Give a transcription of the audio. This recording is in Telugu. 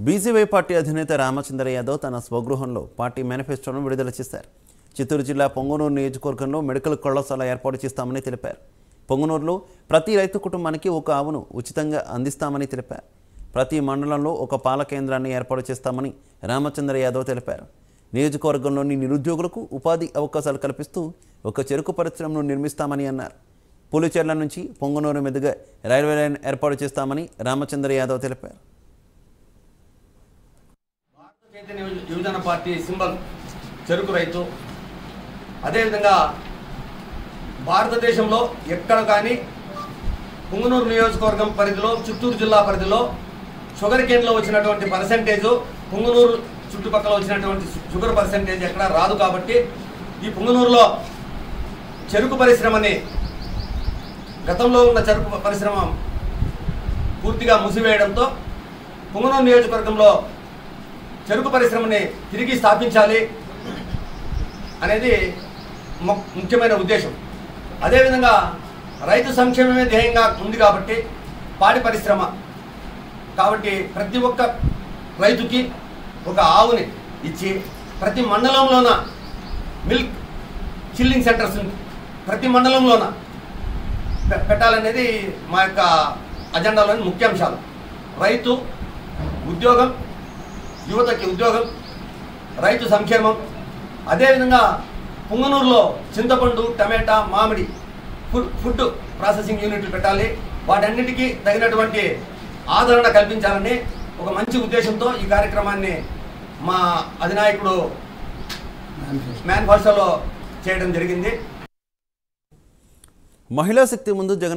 బీజేపీ పార్టీ అధినేత రామచంద్ర యాదవ్ తన స్వగృహంలో పార్టీ మేనిఫెస్టోను విడుదల చేశారు. చిత్తూరు జిల్లా పొంగనూరు నియోజకవర్గంలో మెడికల్ కళాశాల ఏర్పాటు చేస్తామని తెలిపారు. పొంగనూరులో ప్రతి రైతు కుటుంబానికి ఒక ఆవును ఉచితంగా అందిస్తామని తెలిపారు. ప్రతి మండలంలో ఒక పాల కేంద్రాన్ని ఏర్పాటు చేస్తామని రామచంద్ర యాదవ్ తెలిపారు. నియోజకవర్గంలోని నిరుద్యోగులకు ఉపాధి అవకాశాలు కల్పిస్తూ ఒక చెరుకు పరిశ్రమను నిర్మిస్తామని అన్నారు. పులిచెర్ల నుంచి పొంగనూరు మీదుగా రైల్వే లైన్ ఏర్పాటు చేస్తామని రామచంద్ర యాదవ్ తెలిపారు. యువజన పార్టీ సింబల్ చెరుకు రైతు. అదేవిధంగా భారతదేశంలో ఎక్కడ కానీ పొంగనూరు నియోజకవర్గం పరిధిలో, చిత్తూరు జిల్లా పరిధిలో షుగర్ కేన్లో వచ్చినటువంటి పర్సెంటేజు పొంగనూరు చుట్టుపక్కల వచ్చినటువంటి షుగర్ పర్సెంటేజ్ ఎక్కడ రాదు. కాబట్టి ఈ పొంగనూరులో చెరుకు పరిశ్రమని, గతంలో ఉన్న చెరుకు పరిశ్రమ పూర్తిగా మూసివేయడంతో పొంగనూరు నియోజకవర్గంలో చెరుకు పరిశ్రమని తిరిగి స్థాపించాలి అనేది ముఖ్యమైన ఉద్దేశం. అదేవిధంగా రైతు సంక్షేమమే ధ్యేయంగా ఉంది కాబట్టి పాడి పరిశ్రమ కాబట్టి ప్రతి ఒక్క రైతుకి ఒక ఆవుని ఇచ్చి ప్రతి మండలంలోన మిల్క్ చిల్లింగ్ సెంటర్స్ ప్రతి మండలంలోన పెట్టాలనేది మా యొక్క అజెండాలోని ముఖ్యాంశాలు. రైతు, ఉద్యోగం, యువతకి ఉద్యోగం, రైతు సంక్షేమం. అదేవిధంగా పొంగనూరులో చింతపండు, టమాటా, మామిడి ఫుడ్ ప్రాసెసింగ్ యూనిట్లు పెట్టాలి. వాటన్నిటికీ తగినటువంటి ఆదరణ కల్పించాలని ఒక మంచి ఉద్దేశంతో ఈ కార్యక్రమాన్ని మా అధినాయకుడు మేనిఫెస్టోలో చేయడం జరిగింది. మహిళా శక్తి ముందు జగన్